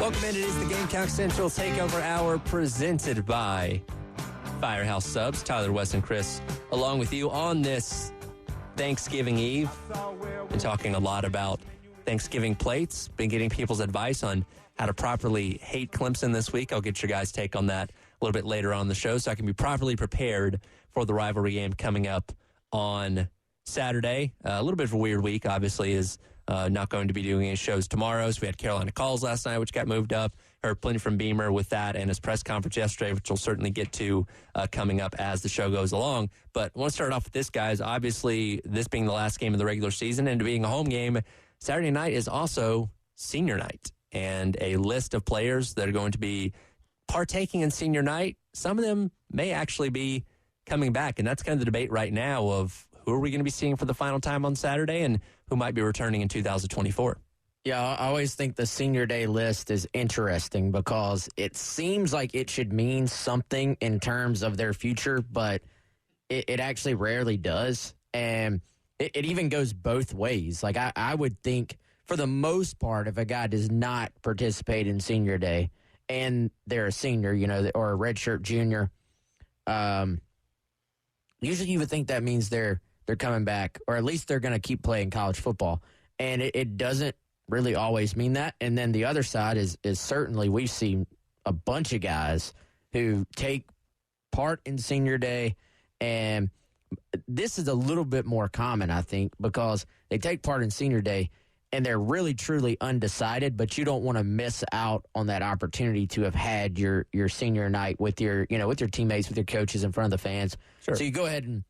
Welcome in. It is the Gamecock Central Takeover Hour presented by Firehouse Subs. Tyler, Wes, and Chris along with you on this Thanksgiving Eve. Been talking a lot about Thanksgiving plates. Been getting people's advice on how to properly hate Clemson this week. I'll get your guys' take on that a little bit later on the show so I can be properly prepared for the rivalry game coming up on Saturday. A little bit of a weird week, obviously, is not going to be doing any shows tomorrow. So we had Carolina Calls last night, which got moved up. Heard plenty from Beamer with that and his press conference yesterday, which we'll certainly get to coming up as the show goes along. But I want to start off with this, guys. Obviously, this being the last game of the regular season and being a home game, Saturday night is also senior night. And a list of players that are going to be partaking in senior night, some of them may actually be coming back. And that's kind of the debate right now of who are we going to be seeing for the final time on Saturday and who might be returning in 2024. Yeah, I always think the senior day list is interesting because it seems like it should mean something in terms of their future, but it actually rarely does. And it even goes both ways. Like, I would think, for the most part, if a guy does not participate in senior day and they're a senior, or a redshirt junior, usually you would think that means they're coming back, or at least they're going to keep playing college football. And it doesn't really always mean that. And then the other side is certainly we've seen a bunch of guys who take part in senior day, and this is a little bit more common, I think, because they take part in senior day and they're really, truly undecided, but you don't want to miss out on that opportunity to have had your senior night with your teammates, with your coaches in front of the fans. Sure. So you go ahead and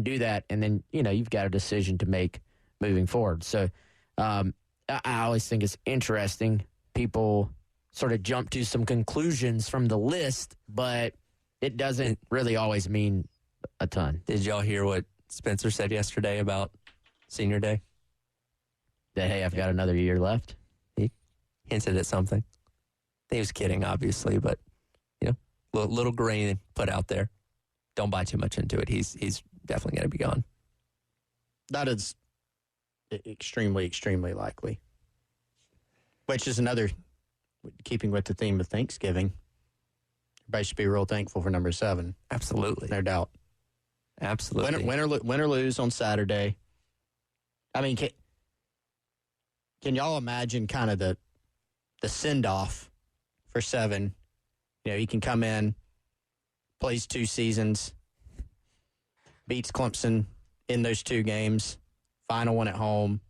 do that, and then, you've got a decision to make moving forward. So I always think it's interesting. People sort of jump to some conclusions from the list, but it doesn't really always mean a ton. Did y'all hear what Spencer said yesterday about senior day? That, hey, I've got another year left. He hinted at something. He was kidding, obviously, but, little grain put out there. Don't buy too much into it. He's definitely going to be gone. That is extremely, extremely likely. Which is another, keeping with the theme of Thanksgiving, everybody should be real thankful for number 7. Absolutely. No doubt. Absolutely. Win or lose on Saturday. I mean, can y'all imagine kind of the send-off for 7? He can come in, plays 2 seasons, beats Clemson in those 2 games, final one at home.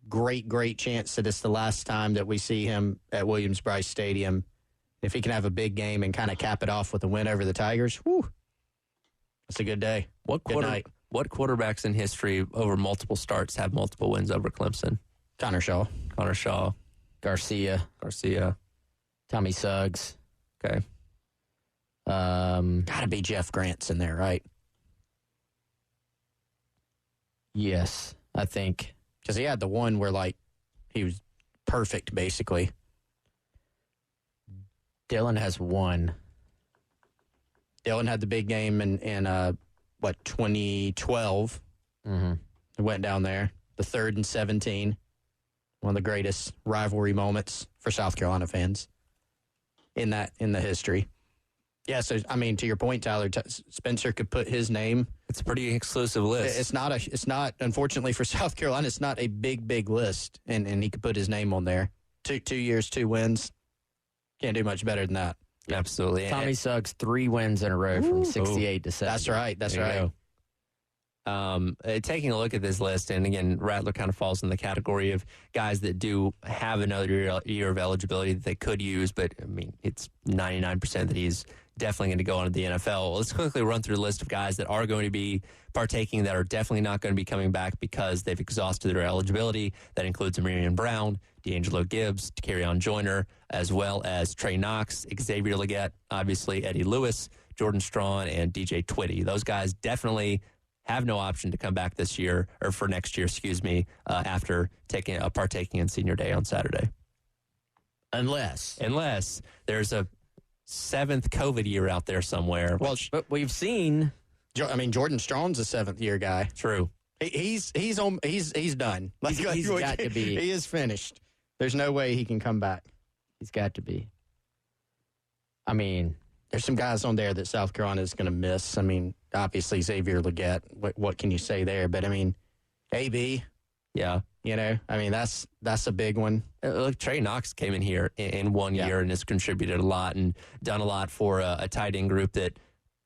Great, great chance that it's the last time that we see him at Williams-Brice Stadium. If he can have a big game and kind of cap it off with a win over the Tigers, whew, that's a good day. What quarterbacks in history over multiple starts have multiple wins over Clemson? Connor Shaw. Garcia. Tommy Suggs. Okay. Gotta be Jeff Grant's in there, right? Yes, I think. Because he had the one where, he was perfect, basically. Dylan has 1. Dylan had the big game in 2012. Mm-hmm. It went down there. The 3rd and 17. One of the greatest rivalry moments for South Carolina fans in the history. Yeah, so, I mean, to your point, Tyler, Spencer could put his name. It's a pretty exclusive list. It's not, unfortunately for South Carolina, it's not a big, big list, and he could put his name on there. 2 years, 2 wins. Can't do much better than that. Absolutely. Tommy Suggs, 3 wins in a row from 68 to 70. That's right. Taking a look at this list, and again, Rattler kind of falls in the category of guys that do have another year of eligibility that they could use, but, I mean, it's 99% that he's definitely going to go on to the NFL. Let's quickly run through the list of guys that are going to be partaking that are definitely not going to be coming back because they've exhausted their eligibility. That includes Amarian Brown, D'Angelo Gibbs, Kerryon Joyner, as well as Trey Knox, Xavier Legette, obviously Eddie Lewis, Jordan Strawn, and DJ Twitty. Those guys definitely have no option to come back this year, or for next year, after partaking in senior day on Saturday. Unless there's a 7th COVID year out there somewhere. Well, but we've seen. I mean, Jordan Strawn's a 7th-year guy. True. He's done. He's got to be. He is finished. There's no way he can come back. He's got to be. I mean, there's some guys on there that South Carolina is going to miss. I mean, obviously Xavier Legette. What can you say there? But I mean, AB. Yeah. You know, I mean, that's a big one. Look, Trey Knox came in here in 1 year and has contributed a lot and done a lot for a tight end group that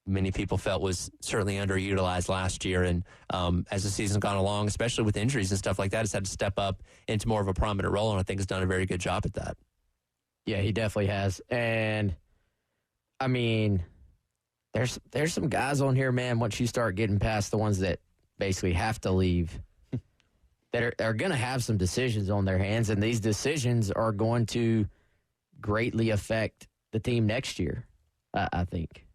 many people felt was certainly underutilized last year. And as the season's gone along, especially with injuries and stuff like that, has had to step up into more of a prominent role, and I think has done a very good job at that. Yeah, he definitely has. And, I mean, there's some guys on here, man, once you start getting past the ones that basically have to leave, that are going to have some decisions on their hands, and these decisions are going to greatly affect the team next year, I think.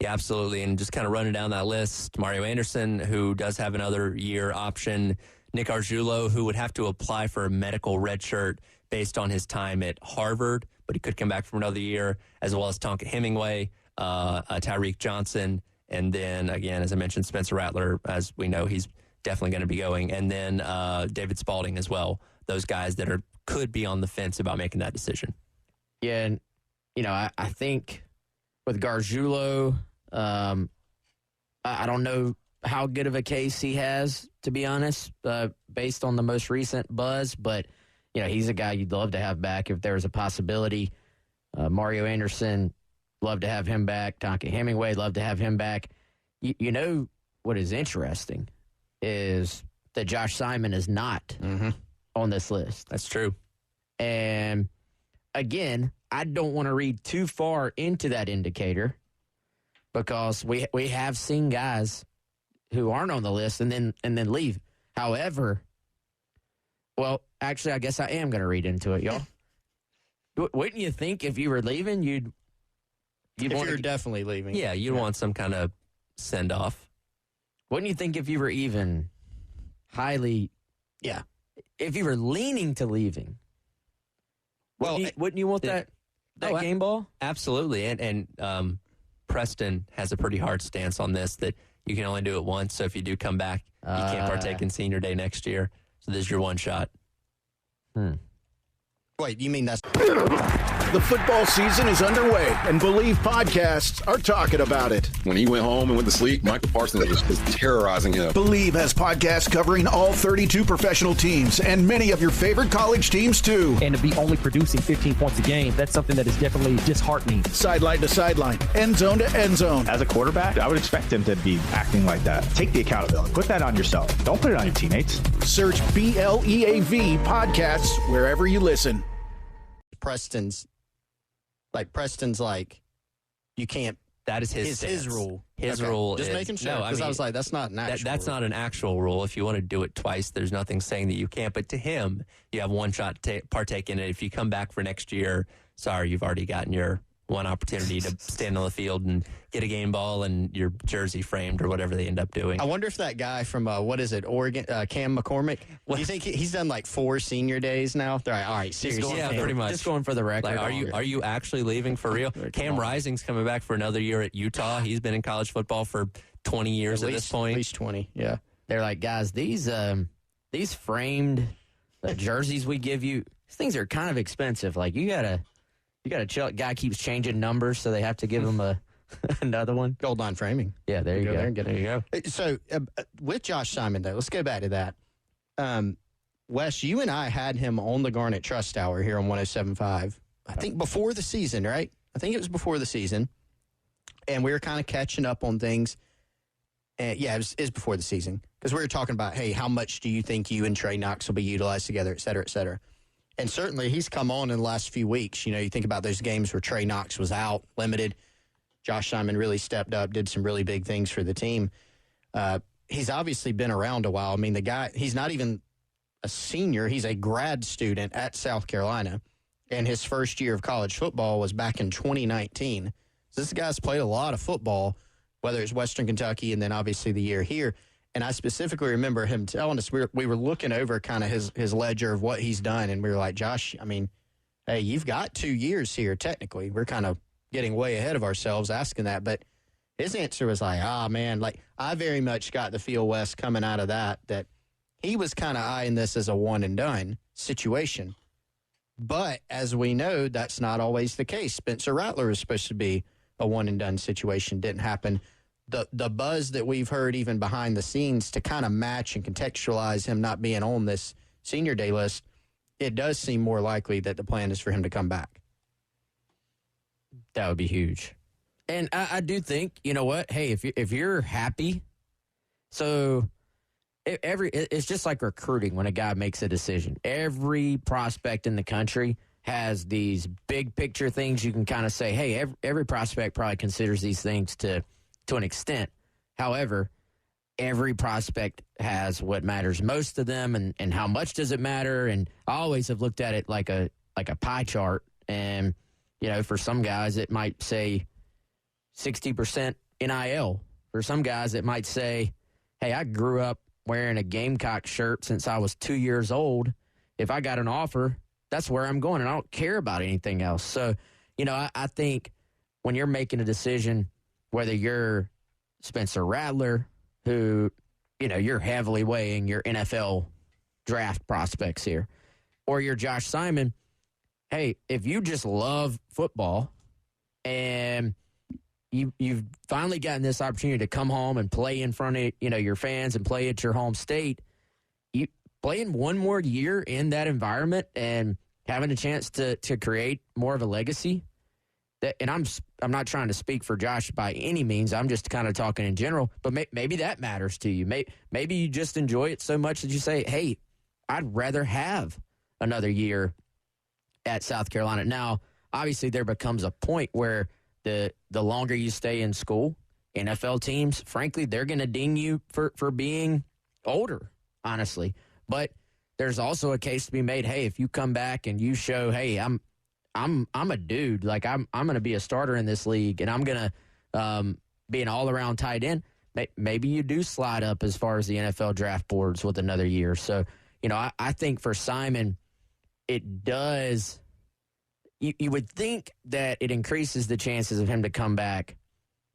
Yeah, absolutely. And just kind of running down that list, Mario Anderson, who does have another year option, Nick Arjulo, who would have to apply for a medical redshirt based on his time at Harvard, but he could come back for another year, as well as Tonka Hemingway, Tyreek Johnson, and then, again, as I mentioned, Spencer Rattler, as we know, he's definitely going to be going, and then David Spalding as well. Those guys that could be on the fence about making that decision. Yeah, and, you know, I think with Gargiulo, I don't know how good of a case he has, to be honest, based on the most recent buzz, but, you know, he's a guy you'd love to have back if there was a possibility. Mario Anderson, love to have him back. Tonka Hemingway, love to have him back. You know what is interesting is that Josh Simon is not on this list. That's true. And, again, I don't want to read too far into that indicator because we have seen guys who aren't on the list and then leave. However, well, actually, I guess I am going to read into it, y'all. Wouldn't you think if you were leaving, you'd you're definitely leaving. Yeah, you'd want some kind of send-off. Wouldn't you think if you were even highly, if you were leaning to leaving, wouldn't you want that game ball? Absolutely. And Preston has a pretty hard stance on this that you can only do it once. So if you do come back, you can't partake in senior day next year. So this is your one shot. Wait, you mean that's... The football season is underway, and Believe podcasts are talking about it. When he went home and went to sleep, Michael Parsons was just terrorizing him. Believe has podcasts covering all 32 professional teams and many of your favorite college teams, too. And to be only producing 15 points a game, that's something that is definitely disheartening. Sideline to sideline, end zone to end zone. As a quarterback, I would expect him to be acting like that. Take the accountability. Put that on yourself. Don't put it on your teammates. Search BLEAV podcasts wherever you listen. Preston's like, you can't. That is his rule. His okay. rule Just is, making sure, because I was like, that's not an actual That's rule. not an actual rule. If you want to do it twice, there's nothing saying that you can't. But to him, you have one shot to partake in it. If you come back for next year, sorry, you've already gotten your one opportunity to stand on the field and get a game ball and your jersey framed or whatever they end up doing. I wonder if that guy from, Oregon, Cam McCormick, do you think he's done like 4 senior days now? They're like, all right, seriously. Yeah, pretty much. Just going for the record. Like, are you actually leaving for real? Cam Rising's coming back for another year at Utah. He's been in college football for 20 years at this point. At least 20, yeah. They're like, guys, these framed jerseys we give you, these things are kind of expensive. Like, you gotta chill. Guy keeps changing numbers, so they have to give him another one. Gold line framing. Yeah, there you go. There and get There it. you go. So with Josh Simon, though, let's go back to that. Wes, you and I had him on the Garnet Trust Hour here on 107.5. I think before the season, right? I think it was before the season. And we were kind of catching up on things. And yeah, it was before the season. Because we were talking about, hey, how much do you think you and Trey Knox will be utilized together, et cetera, et cetera. And certainly he's come on in the last few weeks. You know, you think about those games where Trey Knox was out, limited. Josh Simon really stepped up, did some really big things for the team. He's obviously been around a while. I mean, the guy, he's not even a senior. He's a grad student at South Carolina. And his first year of college football was back in 2019. So this guy's played a lot of football, whether it's Western Kentucky and then obviously the year here. And I specifically remember him telling us, we were looking over kind of his ledger of what he's done, and we were like, Josh, I mean, hey, you've got 2 years here, technically. We're kind of getting way ahead of ourselves asking that. But his answer was like, man, like I very much got the feel, Wes, coming out of that he was kind of eyeing this as a one-and-done situation. But as we know, that's not always the case. Spencer Rattler was supposed to be a one-and-done situation. Didn't happen. The buzz that we've heard even behind the scenes to kind of match and contextualize him not being on this senior day list, it does seem more likely that the plan is for him to come back. That would be huge. And I do think, you know what? Hey, if you're happy, so it's just like recruiting when a guy makes a decision. Every prospect in the country has these big picture things you can kind of say, hey, every prospect probably considers these things to an extent. However, every prospect has what matters most to them and how much does it matter. And I always have looked at it like a pie chart. And, you know, for some guys, it might say 60% NIL. For some guys, it might say, hey, I grew up wearing a Gamecock shirt since I was 2 years old. If I got an offer, that's where I'm going, and I don't care about anything else. So, you know, I think when you're making a decision, whether you're Spencer Rattler, who, you know, you're heavily weighing your NFL draft prospects here, or you're Josh Simon, hey, if you just love football and you've finally gotten this opportunity to come home and play in front of, you know, your fans and play at your home state, you playing one more year in that environment and having a chance to create more of a legacy. And I'm not trying to speak for Josh by any means. I'm just kind of talking in general. But maybe that matters to you. Maybe you just enjoy it so much that you say, hey, I'd rather have another year at South Carolina. Now, obviously, there becomes a point where the longer you stay in school, NFL teams, frankly, they're going to ding you for being older, honestly. But there's also a case to be made, hey, if you come back and you show, hey, I'm a dude, like I'm going to be a starter in this league and I'm going to be an all-around tight end, maybe you do slide up as far as the NFL draft boards with another year. So, you know, I think for Simon, it does – you would think that it increases the chances of him to come back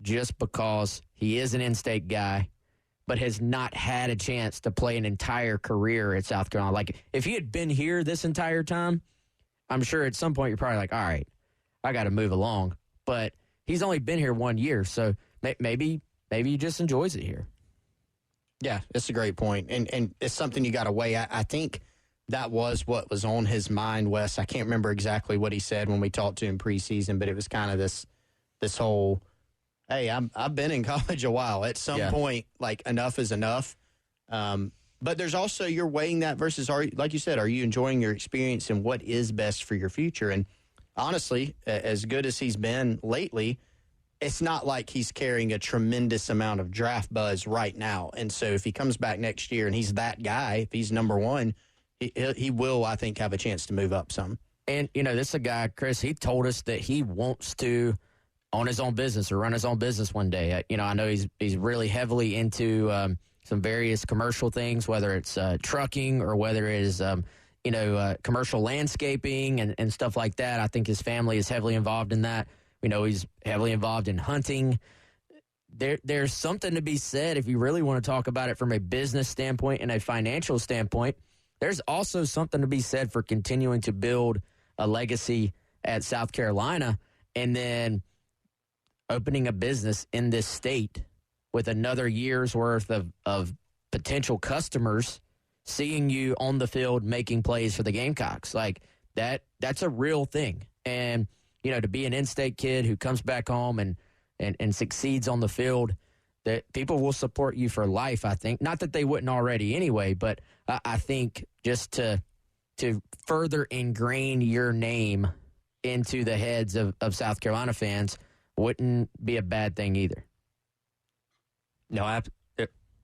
just because he is an in-state guy but has not had a chance to play an entire career at South Carolina. Like, if he had been here this entire time, I'm sure at some point you're probably like, all right, I got to move along. But he's only been here 1 year, so maybe he just enjoys it here. Yeah, that's a great point. And it's something you got to weigh. I think that was what was on his mind, Wes. I can't remember exactly what he said when we talked to him preseason, but it was kind of this whole, hey, I've been in college a while. At some point, like, enough is enough. But there's also, you're weighing that versus, like you said, are you enjoying your experience and what is best for your future? And honestly, as good as he's been lately, it's not like he's carrying a tremendous amount of draft buzz right now. And so if he comes back next year and he's that guy, if he's number one, he will, I think, have a chance to move up some. And, you know, this is a guy, Chris, he told us that he wants to own his own business or run his own business one day. You know, I know he's really heavily into some various commercial things, whether it's trucking or whether it is, commercial landscaping and stuff like that. I think his family is heavily involved in that. We know he's heavily involved in hunting. There's something to be said if you really want to talk about it from a business standpoint and a financial standpoint. There's also something to be said for continuing to build a legacy at South Carolina and then opening a business in this state with another year's worth of potential customers seeing you on the field making plays for the Gamecocks. Like, that's a real thing. And, you know, to be an in-state kid who comes back home and succeeds on the field, that people will support you for life, I think. Not that they wouldn't already anyway, but I think just to further ingrain your name into the heads of South Carolina fans wouldn't be a bad thing either. No,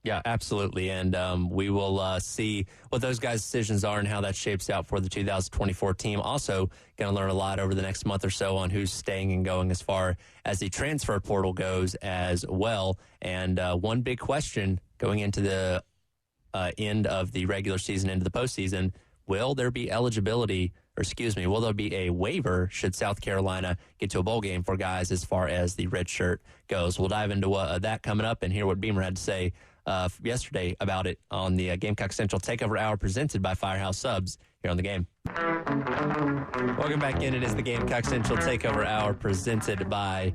yeah, absolutely. And we will see what those guys' decisions are and how that shapes out for the 2024 team. Also, going to learn a lot over the next month or so on who's staying and going as far as the transfer portal goes as well. And one big question going into the end of the regular season, into the postseason, will there be will there be a waiver should South Carolina get to a bowl game for guys as far as the red shirt goes? We'll dive into that coming up and hear what Beamer had to say yesterday about it on the Gamecock Central Takeover Hour presented by Firehouse Subs here on the game. Welcome back in. It is the Gamecock Central Takeover Hour presented by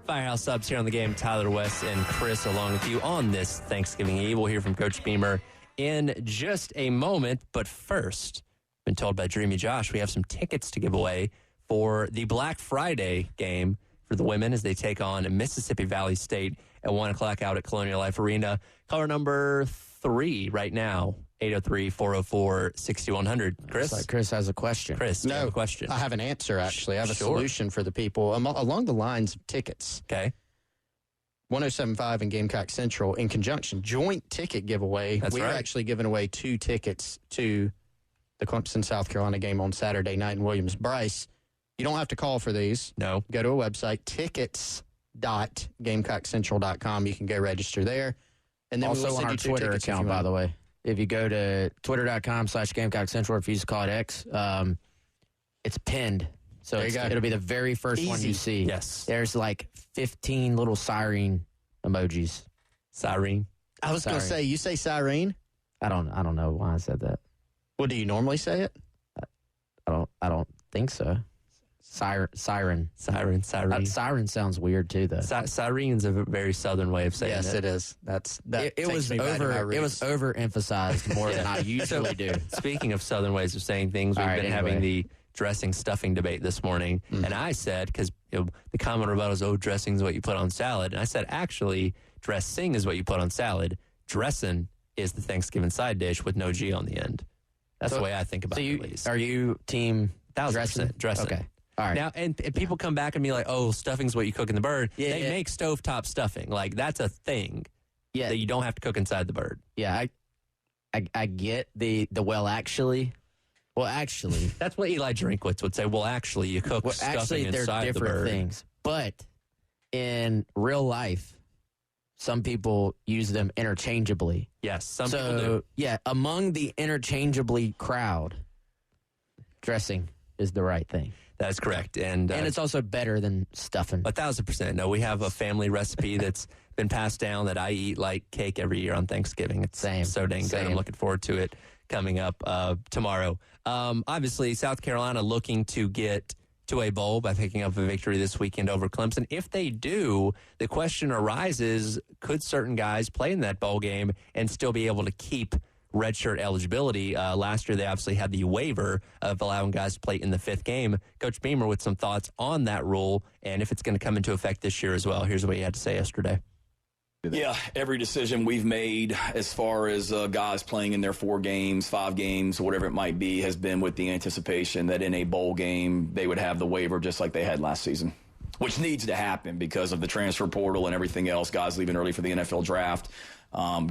Firehouse Subs here on the game. Tyler, Wes, and Chris along with you on this Thanksgiving Eve. We'll hear from Coach Beamer in just a moment. But first, been told by Dreamy Josh we have some tickets to give away for the Black Friday game for the women as they take on Mississippi Valley State at 1 o'clock out at Colonial Life Arena. Caller number 3 right now, 803-404-6100. Chris? Like Chris has a question. Chris, you have a question. I have an answer, actually. I have a solution for the people along the lines of tickets. Okay. 1075 and Gamecock Central in conjunction, joint ticket giveaway. That's We're right. actually giving away 2 tickets to the Clemson, South Carolina game on Saturday night in Williams-Brice. You don't have to call for these. No. Go to a website, tickets.GamecockCentral.com. You can go register there. And then Also we'll on send our you 2 Twitter tickets if account, you by want. the way. If you go to twitter.com/GamecockCentral, if you use the code X, it's pinned. So There you go. it'll be the very first one you see. Yes. There's like 15 little siren emojis. Siren. I was going to say, you say siren? I don't know why I said that. Well, do you normally say it? I don't think so. Siren. Siren. Siren sounds weird too, though. Siren's a very southern way of saying Yes, it. it is. That It was overemphasized more than I usually do. Speaking of southern ways of saying things, we've All right, been anyway. having the dressing stuffing debate this morning. And I said, because the common rebuttal is, oh, dressing is what you put on salad. And I said, actually, dressing is what you put on salad. Dressing is the Thanksgiving side dish with no G on the end. That's the way I think about it, ladies. Are you team 1000% dressing. Okay. All right. Now, and people come back and be like, oh, stuffing's what you cook in the bird. Yeah, they make stovetop stuffing. Like, that's a thing that you don't have to cook inside the bird. Yeah, I get the well, actually. Well, actually. That's what Eli Drinkwitz would say. Well, actually, you cook stuffing they're inside the different bird. things. But in real life, some people use them interchangeably. Yes, some people do. Yeah, among the interchangeably crowd, dressing is the right thing. That is correct. And it's also better than stuffing. 1,000%. No, we have a family recipe that's been passed down that I eat like cake every year on Thanksgiving. It's so dang good. I'm looking forward to it coming up tomorrow. Obviously, South Carolina looking to get to a bowl by picking up a victory this weekend over Clemson. If they do, the question arises, could certain guys play in that bowl game and still be able to keep redshirt eligibility? Last year, they obviously had the waiver of allowing guys to play in the 5th game. Coach Beamer with some thoughts on that rule and if it's going to come into effect this year as well. Here's what he had to say yesterday. Yeah, every decision we've made as far as guys playing in their 4 games, 5 games, whatever it might be, has been with the anticipation that in a bowl game they would have the waiver just like they had last season, which needs to happen because of the transfer portal and everything else, guys leaving early for the NFL draft.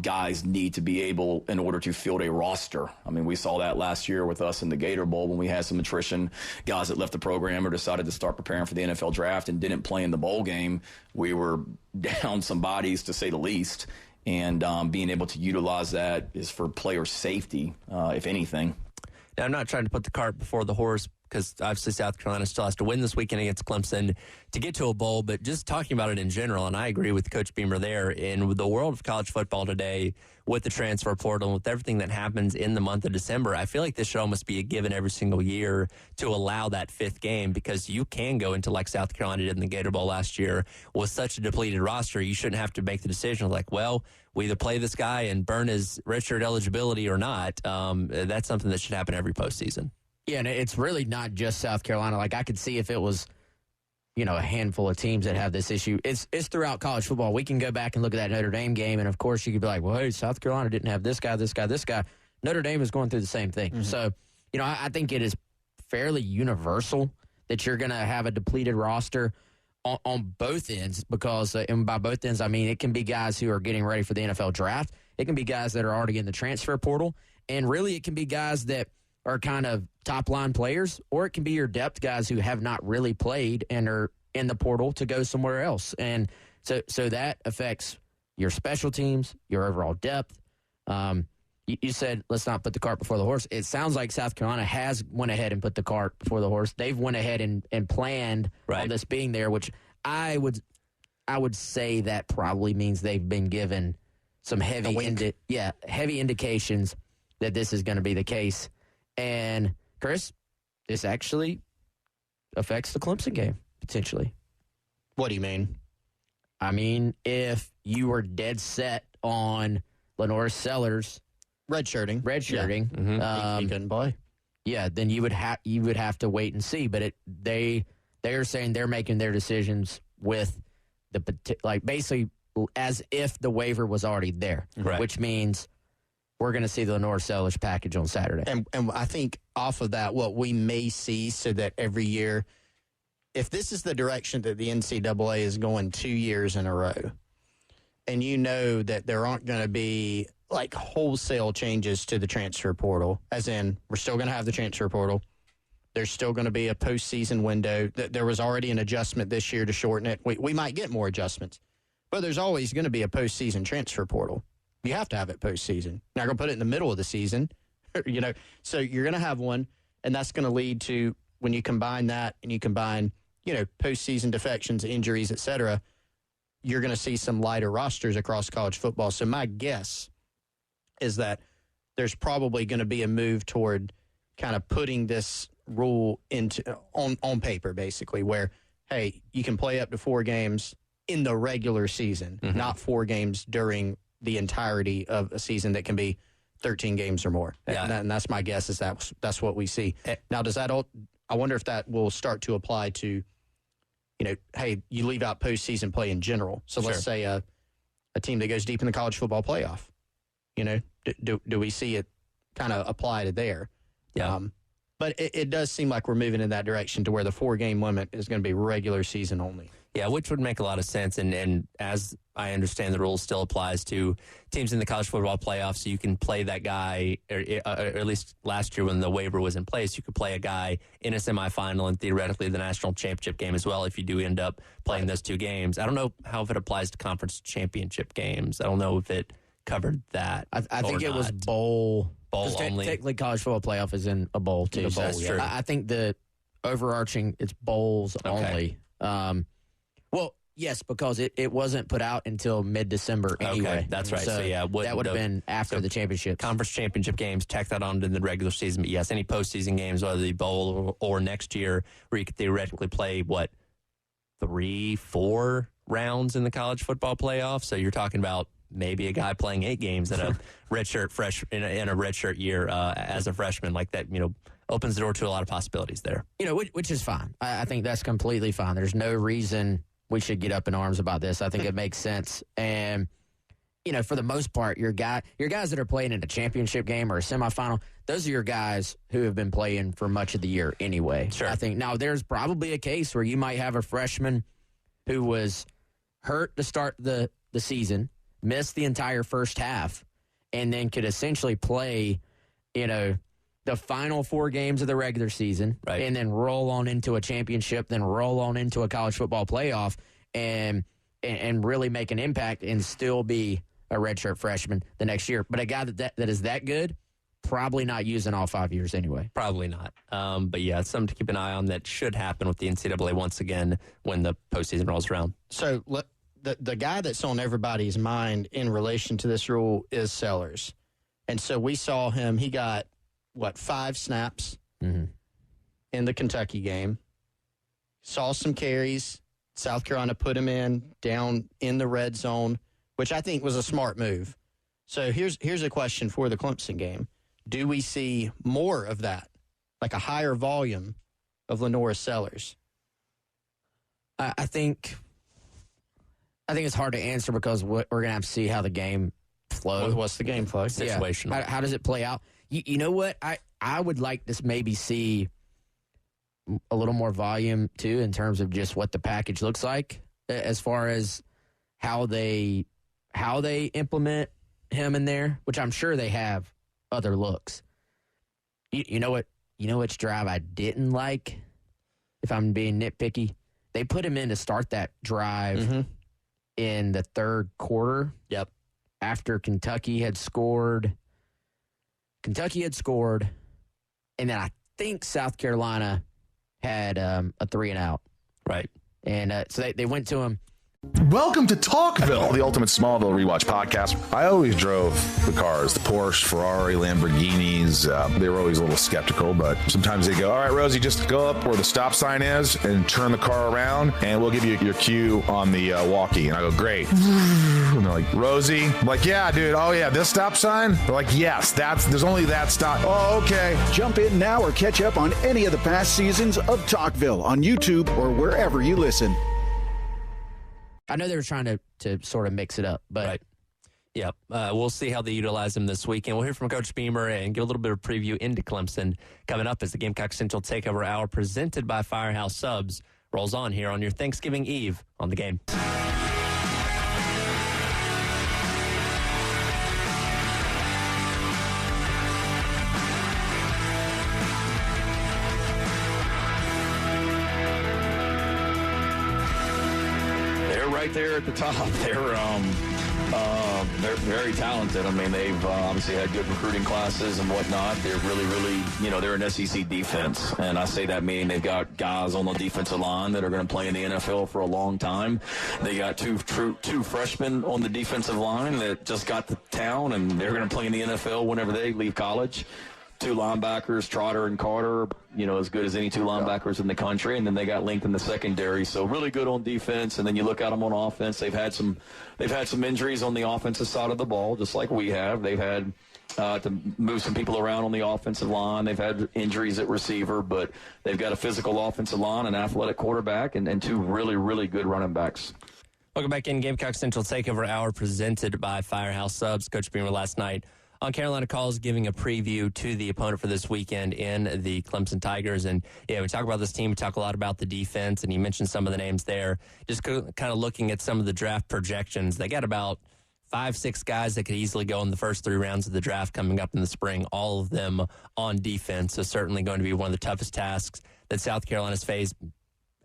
Guys need to be able, in order to field a roster. I mean, we saw that last year with us in the Gator Bowl when we had some attrition. Guys that left the program or decided to start preparing for the NFL draft and didn't play in the bowl game. We were down some bodies, to say the least. And being able to utilize that is for player safety, if anything. Now, I'm not trying to put the cart before the horse because obviously South Carolina still has to win this weekend against Clemson to get to a bowl, but just talking about it in general, and I agree with Coach Beamer there, in the world of college football today, with the transfer portal, with everything that happens in the month of December, I feel like this should almost be a given every single year to allow that 5th game because you can go into like South Carolina did in the Gator Bowl last year with such a depleted roster. You shouldn't have to make the decision like, well, we either play this guy and burn his redshirt eligibility or not. That's something that should happen every postseason. Yeah, and it's really not just South Carolina. Like, I could see if it was, a handful of teams that have this issue. It's throughout college football. We can go back and look at that Notre Dame game, and of course you could be like, well, hey, South Carolina didn't have this guy, this guy, this guy. Notre Dame is going through the same thing. Mm-hmm. So, I think it is fairly universal that you're going to have a depleted roster on both ends because, and by both ends, I mean it can be guys who are getting ready for the NFL draft. It can be guys that are already in the transfer portal, and really it can be guys that are kind of top-line players, or it can be your depth guys who have not really played and are in the portal to go somewhere else. And so that affects your special teams, your overall depth. You said, let's not put the cart before the horse. It sounds like South Carolina has went ahead and put the cart before the horse. They've went ahead and planned on this being there, which I would say that probably means they've been given some heavy indications that this is going to be the case. And, Chris, this actually affects the Clemson game, potentially. What do you mean? I mean, if you were dead set on Lenore Sellers redshirting, yeah. He couldn't play. Yeah, then you would have to wait and see. But they are saying they're making their decisions with basically as if the waiver was already there, right. Which means we're going to see the Lenore Sellers package on Saturday. And I think off of that, what we may see, so that every year, if this is the direction that the NCAA is going 2 years in a row, and you know that there aren't going to be like wholesale changes to the transfer portal, as in we're still going to have the transfer portal. There's still going to be a postseason window. There was already an adjustment this year to shorten it. We might get more adjustments, but there's always going to be a postseason transfer portal. You have to have it postseason. Not going to put it in the middle of the season, So you're going to have one, and that's going to lead to, when you combine that and you combine, postseason defections, injuries, et cetera, you're going to see some lighter rosters across college football. So my guess is that there's probably going to be a move toward kind of putting this rule into on paper, basically, where, hey, you can play up to 4 games in the regular season, not 4 games during the entirety of a season that can be 13 games or more. Yeah. And that's my guess, is that's what we see. Now, I wonder if that will start to apply to, hey, you leave out postseason play in general. So let's say a team that goes deep in the college football playoff, do we see it kind of apply to there? Yeah. But it does seem like we're moving in that direction to where the 4-game limit is going to be regular season only. Yeah, which would make a lot of sense. And as I understand, the rule still applies to teams in the college football playoffs. So you can play that guy, or at least last year when the waiver was in place, you could play a guy in a semifinal and theoretically the national championship game as well if you do end up playing those 2 games. I don't know if it applies to conference championship games. I don't know if it covered that. I think it was bowl only. Technically, college football playoff is in a bowl too. So that's true. I think the overarching, it's bowls only. Well, yes, because it wasn't put out until mid-December anyway. Okay, that's right. So yeah, that would have been after the championship. Conference championship games, tack that on to the regular season. But yes, any postseason games, whether the bowl or next year, where you could theoretically play 3-4 rounds in the college football playoff. So you're talking about maybe a guy playing 8 games in a redshirt in a redshirt year as a freshman, like that. Opens the door to a lot of possibilities there. Which is fine. I think that's completely fine. There's no reason we should get up in arms about this. I think it makes sense. And, for the most part, your guys that are playing in a championship game or a semifinal, those are your guys who have been playing for much of the year anyway. Sure. I think now there's probably a case where you might have a freshman who was hurt to start the season, missed the entire first half, and then could essentially play, the final 4 games of the regular season, right, and then roll on into a championship, then roll on into a college football playoff, and really make an impact and still be a redshirt freshman the next year. But a guy that is that good, probably not using all 5 years anyway. Probably not. But yeah, it's something to keep an eye on that should happen with the NCAA once again when the postseason rolls around. So the guy that's on everybody's mind in relation to this rule is Sellers. And so we saw him, he got 5 snaps in the Kentucky game. Saw some carries. South Carolina put him down in the red zone, which I think was a smart move. So here's a question for the Clemson game. Do we see more of that, like a higher volume of Lenore Sellers? I think it's hard to answer because we're going to have to see how the game flows. What's the game flow? Situational. Yeah. How does it play out? You know what? I would like to maybe see a little more volume, too, in terms of just what the package looks like as far as how they implement him in there, which I'm sure they have other looks. You know which drive I didn't like, if I'm being nitpicky? They put him in to start that drive in the 3rd quarter. Yep. After Kentucky had scored, and then I think South Carolina had a 3-and-out. Right. And so they went to him Welcome to Talkville. The Ultimate Smallville Rewatch podcast. I always drove the cars, the Porsche, Ferrari, Lamborghinis. They were always a little skeptical, but sometimes they go, all right, Rosie, just go up where the stop sign is and turn the car around, and we'll give you your cue on the walkie. And I go, great. And they're like, Rosie? I'm like, yeah, dude. Oh, yeah, this stop sign? They're like, yes, there's only that stop. Oh, okay. Jump in now or catch up on any of the past seasons of Talkville on YouTube or wherever you listen. I know they were trying to sort of mix it up, but Right. Yep. We'll see how they utilize him this weekend. We'll hear from Coach Beamer and get a little bit of preview into Clemson coming up as the Gamecock Central Takeover Hour presented by Firehouse Subs rolls on here on your Thanksgiving Eve on the game. Right there at the top. They're very talented. I mean, they've obviously had good recruiting classes and whatnot. They're really, they're an SEC defense. And I say that meaning they've got guys on the defensive line that are going to play in the NFL for a long time. They got two freshmen on the defensive line that just got to town, and they're going to play in the NFL whenever they leave college. Two linebackers, Trotter and Carter, as good as any two linebackers in the country. And then they got length in the secondary. So really good on defense. And then you look at them on offense. They've had some injuries on the offensive side of the ball, just like we have. They've had to move some people around on the offensive line. They've had injuries at receiver, but they've got a physical offensive line, an athletic quarterback, and two really, really good running backs. Welcome back in. Gamecock Central Takeover Hour presented by Firehouse Subs. Coach Beamer last night on Carolina Calls giving a preview to the opponent for this weekend in the Clemson Tigers. And, yeah, we talk about this team. We talk a lot about the defense, and you mentioned some of the names there. Just kind of looking at some of the draft projections. They got about 5-6 guys that could easily go in the first 3 rounds of the draft coming up in the spring, all of them on defense. So certainly going to be one of the toughest tasks that South Carolina's faced.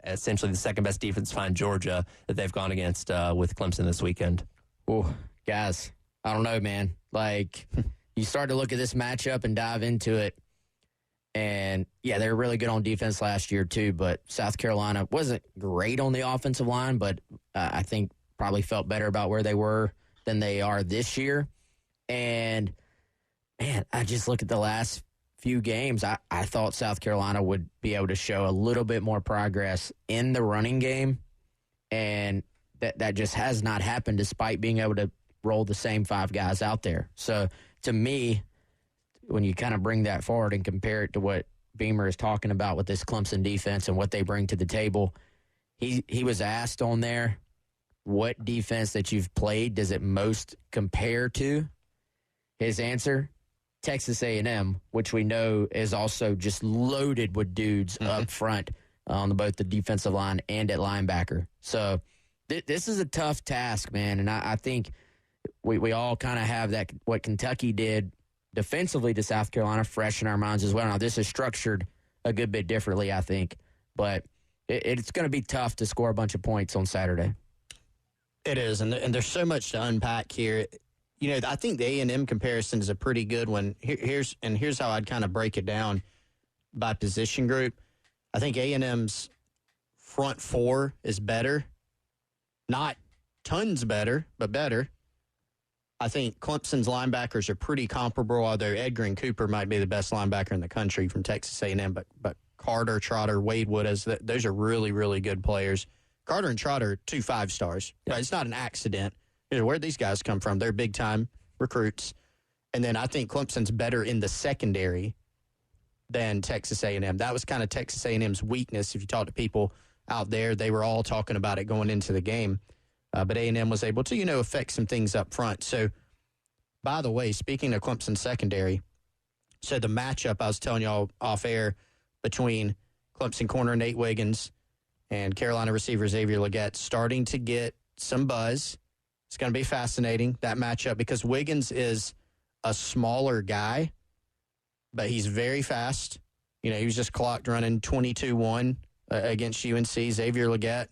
Essentially the second-best defense behind Georgia that they've gone against with Clemson this weekend. oh, guys, I don't know, man. Like, you start to look at this matchup and dive into it, and, yeah, they were really good on defense last year too, but South Carolina wasn't great on the offensive line, but I think probably felt better about where they were than they are this year. And, man, I just look at the last few games. I thought South Carolina would be able to show a little bit more progress in the running game, and that just has not happened despite being able to roll the same 5 guys out there. So, to me, when you kind of bring that forward and compare it to what Beamer is talking about with this Clemson defense and what they bring to the table, he was asked on there, what defense that you've played does it most compare to? His answer, Texas A&M, which we know is also just loaded with dudes up front on both the defensive line and at linebacker. So this is a tough task, man, and I think we all kind of have that, what Kentucky did defensively to South Carolina, fresh in our minds as well. Now, this is structured a good bit differently, I think, but it's going to be tough to score a bunch of points on Saturday. It is, and there's so much to unpack here. I think the A&M comparison is a pretty good one. Here's how I'd kind of break it down by position group. I think A&M's front 4 is better. Not tons better, but better. I think Clemson's linebackers are pretty comparable, although Edgar and Cooper might be the best linebacker in the country from Texas A&M, but Carter, Trotter, Wade Wood, those are really, really good players. Carter and Trotter are 2 5-stars. Yep. It's not an accident. Where'd these guys come from? They're big-time recruits. And then I think Clemson's better in the secondary than Texas A&M. That was kind of Texas A&M's weakness. If you talk to people out there, they were all talking about it going into the game. But A&M was able to, affect some things up front. So, by the way, speaking of Clemson secondary, so the matchup I was telling y'all off air between Clemson corner Nate Wiggins and Carolina receiver Xavier Legette starting to get some buzz. It's going to be fascinating, that matchup, because Wiggins is a smaller guy, but he's very fast. He was just clocked running 22-1 against UNC. Xavier Legette,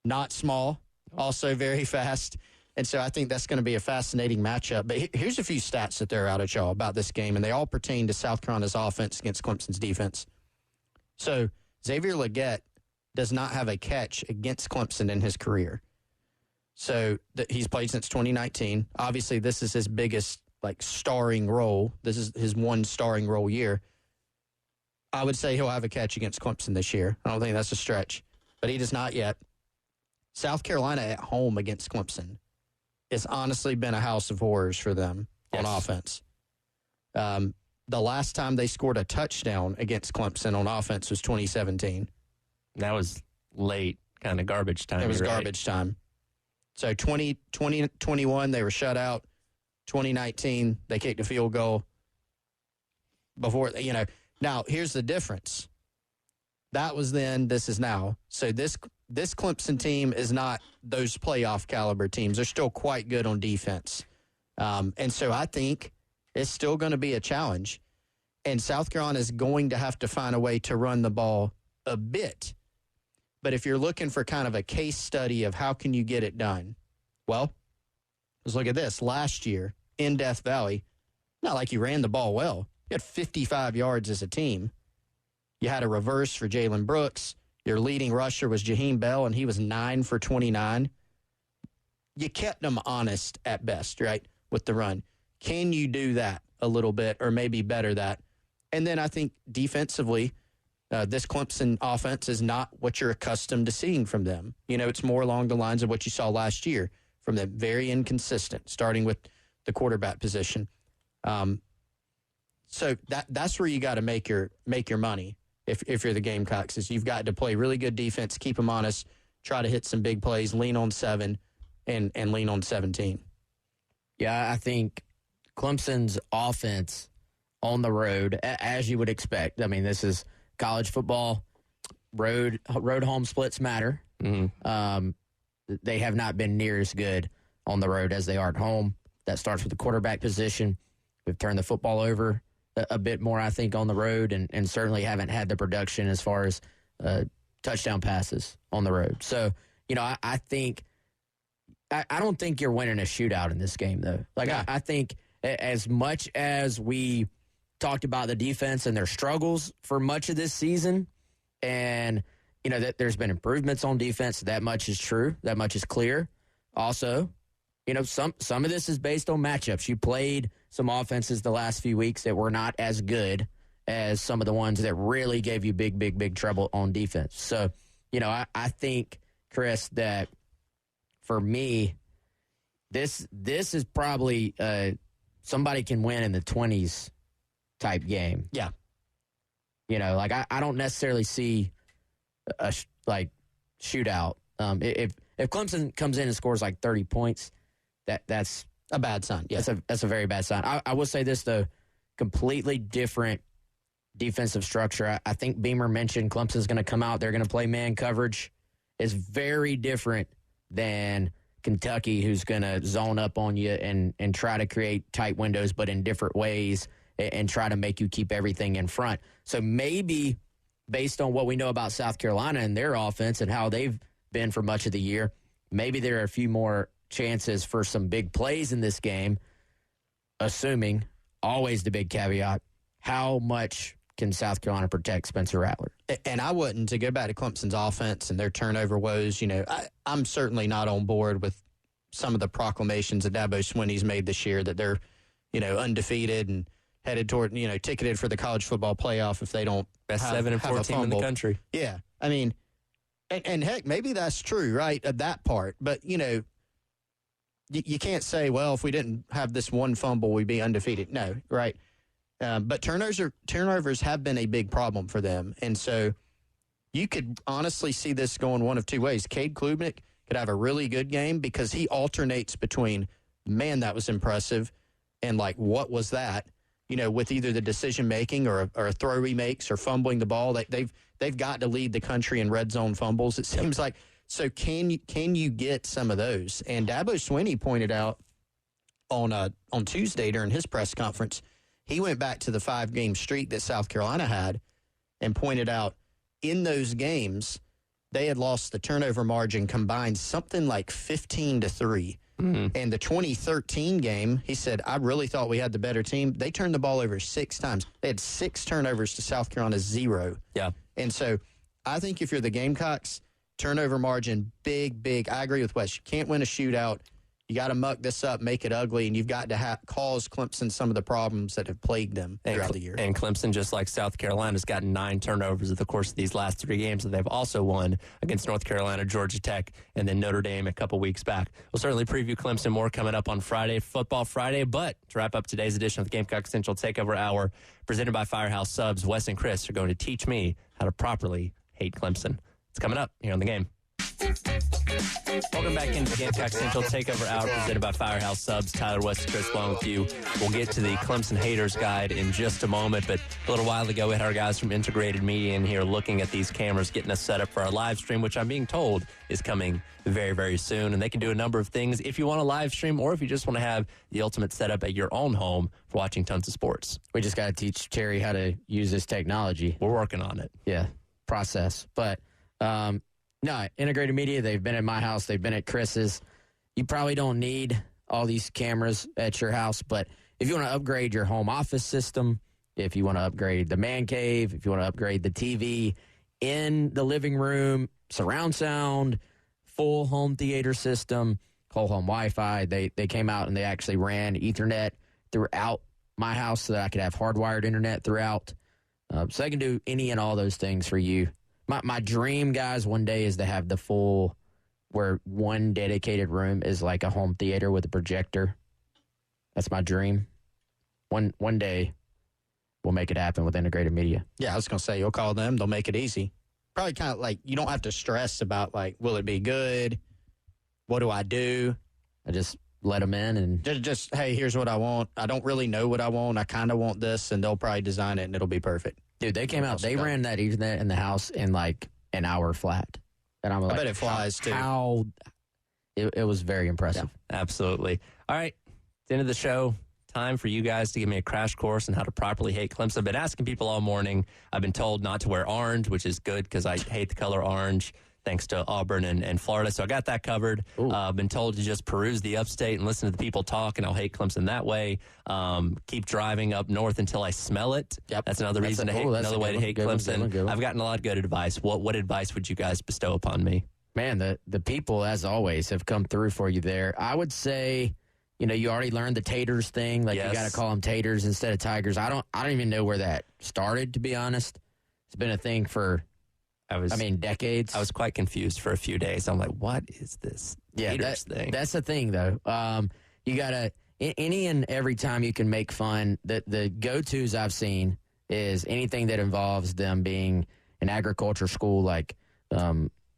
not small, also very fast. And so I think that's going to be a fascinating matchup. But here's a few stats that they're out at y'all about this game, and they all pertain to South Carolina's offense against Clemson's defense. So Xavier Legette does not have a catch against Clemson in his career. So he's played since 2019. Obviously, this is his biggest starring role. This is his one starring role year. I would say he'll have a catch against Clemson this year. I don't think that's a stretch, but he does not yet. South Carolina at home against Clemson has honestly been a house of horrors for them on offense. The last time they scored a touchdown against Clemson on offense was 2017. That was late, kind of garbage time. It was garbage time. So 2021, they were shut out. 2019, they kicked a field goal. Before, now here's the difference. That was then, this is now. So this Clemson team is not those playoff caliber teams. They're still quite good on defense. And so I think it's still going to be a challenge. And South Carolina is going to have to find a way to run the ball a bit. But if you're looking for kind of a case study of how can you get it done, well, let's look at this. Last year in Death Valley, not like you ran the ball well. You had 55 yards as a team. You had a reverse for Jalen Brooks. Your leading rusher was Jaheim Bell, and he was 9 for 29. You kept them honest at best, right, with the run. Can you do that a little bit or maybe better that? And then I think defensively, this Clemson offense is not what you're accustomed to seeing from them. It's more along the lines of what you saw last year from them. Very inconsistent, starting with the quarterback position. So that's where you got to make your money if you're the Gamecocks, is you've got to play really good defense, keep them honest, try to hit some big plays, lean on 7, and lean on 17. Yeah, I think Clemson's offense on the road, as you would expect. I mean, this is college football. Road home splits matter. Mm-hmm. They have not been near as good on the road as they are at home. That starts with the quarterback position. We've turned the football over a bit more, I think, on the road, and certainly haven't had the production as far as touchdown passes on the road. So, I think I don't think you're winning a shootout in this game, though. I think as much as we talked about the defense and their struggles for much of this season, and that there's been improvements on defense, that much is true, that much is clear. Also, some of this is based on matchups. You played some offenses the last few weeks that were not as good as some of the ones that really gave you big trouble on defense. So, I think, Chris, that for me, this is probably somebody can win in the 20s type game. Yeah. I don't necessarily see a shootout. If Clemson comes in and scores 30 points, that's a bad sign. Yeah. That's a very bad sign. I will say this, though, completely different defensive structure. I think Beamer mentioned Clemson's going to come out. They're going to play man coverage. It's very different than Kentucky, who's going to zone up on you and try to create tight windows, but in different ways, and try to make you keep everything in front. So maybe based on what we know about South Carolina and their offense and how they've been for much of the year, maybe there are a few more chances for some big plays in this game, assuming, always the big caveat, how much can South Carolina protect Spencer Rattler? And I wouldn't, to go back to Clemson's offense and their turnover woes, I'm certainly not on board with some of the proclamations that Dabo Swinney's made this year that they're, undefeated and headed toward, ticketed for the college football playoff if they don't best 7-4 team in the country. Yeah. I mean, and heck, maybe that's true, right, of that part. But, you can't say, well, if we didn't have this one fumble, we'd be undefeated. No, right? But turnovers have been a big problem for them. And so you could honestly see this going one of two ways. Cade Klubnik could have a really good game because he alternates between, man, that was impressive, and what was that? With either the decision-making or a throw he makes or fumbling the ball. They've got to lead the country in red zone fumbles, it seems like. So can you get some of those? And Dabo Swinney pointed out on Tuesday during his press conference, he went back to the 5-game streak that South Carolina had and pointed out in those games they had lost the turnover margin combined something like 15-3. Mm-hmm. And the 2013 game, he said, I really thought we had the better team. They turned the ball over 6 times. They had 6 turnovers to South Carolina's 0. Yeah. And so I think if you're the Gamecocks, turnover margin, big. I agree with Wes. You can't win a shootout. You got to muck this up, make it ugly, and you've got to cause Clemson some of the problems that have plagued them throughout the year. And Clemson, just like South Carolina, has gotten 9 turnovers over the course of these last 3 games that they've also won against North Carolina, Georgia Tech, and then Notre Dame a couple weeks back. We'll certainly preview Clemson more coming up on Friday, Football Friday. But to wrap up today's edition of the Gamecock Central Takeover Hour, presented by Firehouse Subs, Wes and Chris are going to teach me how to properly hate Clemson. It's coming up here on the game. Welcome back into the Gamecock Central Takeover Hour presented by Firehouse Subs. Tyler, West, Chris, along with you. We'll get to the Clemson Haters Guide in just a moment, but a little while ago we had our guys from Integrated Media in here looking at these cameras, getting us set up for our live stream, which I'm being told is coming very, very soon. And they can do a number of things if you want to live stream or if you just want to have the ultimate setup at your own home for watching tons of sports. We just got to teach Terry how to use this technology. We're working on it. Yeah, process. But, no, Integrated Media, they've been at my house. They've been at Chris's. You probably don't need all these cameras at your house, but if you want to upgrade your home office system, if you want to upgrade the man cave, if you want to upgrade the TV in the living room, surround sound, full home theater system, whole home Wi-Fi, they came out and they actually ran Ethernet throughout my house so that I could have hardwired internet throughout. So they can do any and all those things for you. My dream, guys, one day is to have the full, where one dedicated room is like a home theater with a projector. That's my dream. One day, we'll make it happen with Integrated Media. Yeah, I was going to say, you'll call them. They'll make it easy. Probably kind of like, you don't have to stress about, like, will it be good? What do I do? I just let them in and just hey, here's what I want. I don't really know what I want. I kind of want this, and they'll probably design it, and it'll be perfect. Dude, they came out. They ran that Ethernet in the house in like an hour flat. And I'm like, I bet it flies too. It was very impressive. Yeah, absolutely. All right. At the end of the show, time for you guys to give me a crash course on how to properly hate Clemson. I've been asking people all morning. I've been told not to wear orange, which is good because I hate the color orange, thanks to Auburn and Florida. So I got that covered. I've been told to just peruse the upstate and listen to the people talk, and I'll hate Clemson that way. Keep driving up north until I smell it. Yep. That's another reason to hate. Another way to hate Clemson. I've gotten a lot of good advice. What advice would you guys bestow upon me? Man, the people, as always, have come through for you there. I would say, you already learned the taters thing. Like, You got to call them taters instead of tigers. I don't even know where that started, to be honest. It's been a thing for decades. I was quite confused for a few days. I'm like, what is this taters thing? That's the thing, though. You got to, any and every time you can make fun, the go-tos I've seen is anything that involves them being an agriculture school, like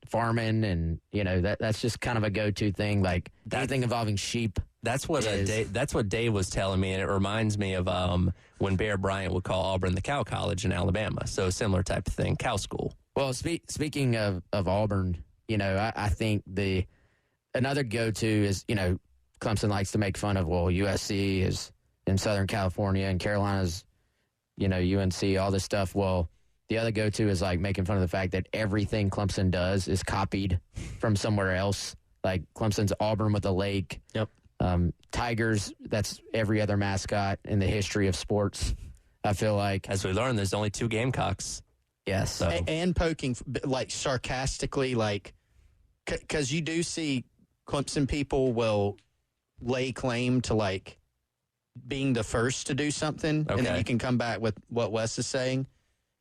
farming, and, that's just kind of a go-to thing, like anything involving sheep. That's what Dave was telling me, and it reminds me of when Bear Bryant would call Auburn the Cow College in Alabama. So a similar type of thing, cow school. Well, speaking of Auburn, I think another go-to is, Clemson likes to make fun of, USC is in Southern California and Carolina's, UNC, all this stuff. Well, the other go-to is like making fun of the fact that everything Clemson does is copied from somewhere else. Like Clemson's Auburn with a lake. Yep. Tigers, that's every other mascot in the history of sports, I feel like. As we learned, there's only 2 Gamecocks. Yes. So. And poking, like, sarcastically, like, because you do see Clemson people will lay claim to, like, being the first to do something, and then you can come back with what Wes is saying.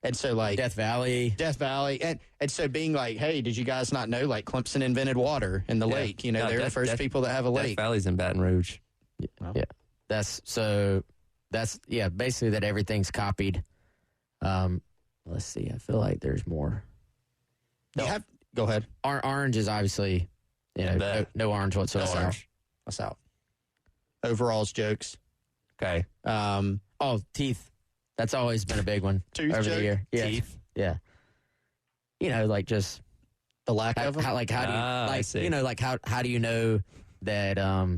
And so, like, Death Valley. And so being like, hey, did you guys not know, like, Clemson invented water in the lake? They're the first people that have a lake. Death Valley's in Baton Rouge. Yeah. That's basically that everything's copied. Let's see. I feel like there's more. Go ahead. Orange is obviously, no orange whatsoever. That's out. Overalls jokes. Okay. Teeth. That's always been a big one over the year. Yeah. Teeth. Yeah. Like just the lack of them. How do you how do you know that how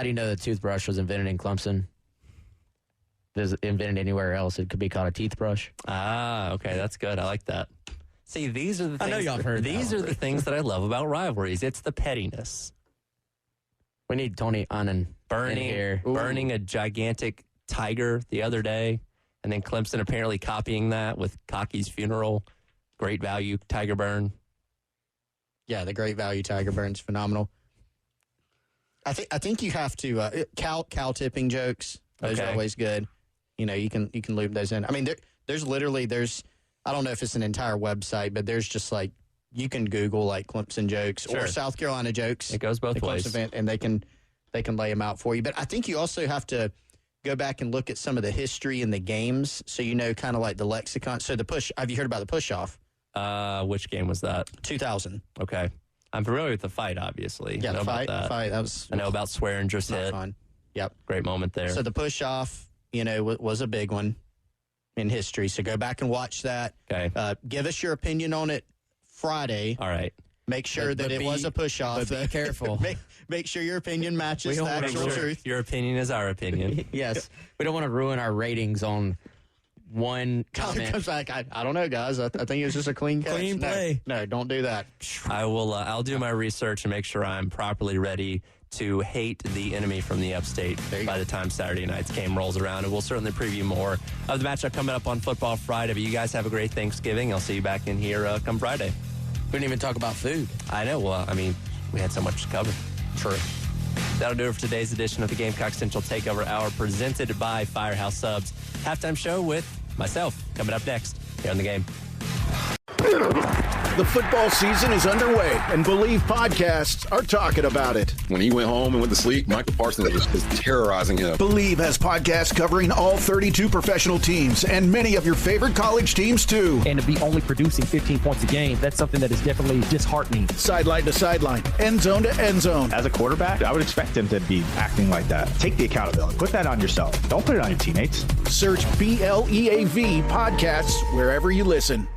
do you know the toothbrush was invented in Clemson? If it was invented anywhere else, it could be called a teeth brush. Okay, that's good. I like that. See, these are the things. I know y'all heard these are the things that I love about rivalries. It's the pettiness. We need Tony Annan burning a gigantic tiger the other day, and then Clemson apparently copying that with Cocky's funeral. Great value, Tiger Burn. Yeah, the great value Tiger Burn's phenomenal. I think you have to cow tipping jokes. Those are always good. You know, you can loop those in. I mean, there's I don't know if it's an entire website, but there's just like you can Google like Clemson jokes or South Carolina jokes. It goes both ways, and they can lay them out for you. But I think you also have to go back and look at some of the history in the games, so you know kind of like the lexicon. So the push. Have you heard about the push off? Which game was that? 2000. Okay. I'm familiar with the fight, obviously. Yeah, the fight. That was. I know about Swearinger's hit. Fun. Yep. Great moment there. So the push off, was a big one in history. So go back and watch that. Okay. Give us your opinion on it Friday. All right. Make sure that it was a push off. But be careful. Make sure your opinion matches the actual truth. Your opinion is our opinion. Yes. We don't want to ruin our ratings on one comment. Comes back. I don't know, guys. I think it was just a clean catch. Clean play. No, don't do that. I will. I'll do my research and make sure I'm properly ready to hate the enemy from the upstate by the time Saturday night's game rolls around. And we'll certainly preview more of the matchup coming up on Football Friday. But you guys have a great Thanksgiving. I'll see you back in here come Friday. We didn't even talk about food. I know. Well, I mean, we had so much to cover. True. That'll do it for today's edition of the Gamecock Central Takeover Hour presented by Firehouse Subs. Halftime show with myself coming up next here on the game. The football season is underway, and Believe podcasts are talking about it. When he went home and went to sleep, Michael Parsons was terrorizing him. Believe has podcasts covering all 32 professional teams and many of your favorite college teams, too. And to be only producing 15 points a game, that's something that is definitely disheartening. Sideline to sideline, end zone to end zone. As a quarterback, I would expect him to be acting like that. Take the accountability. Put that on yourself. Don't put it on your teammates. Search BLEAV podcasts wherever you listen.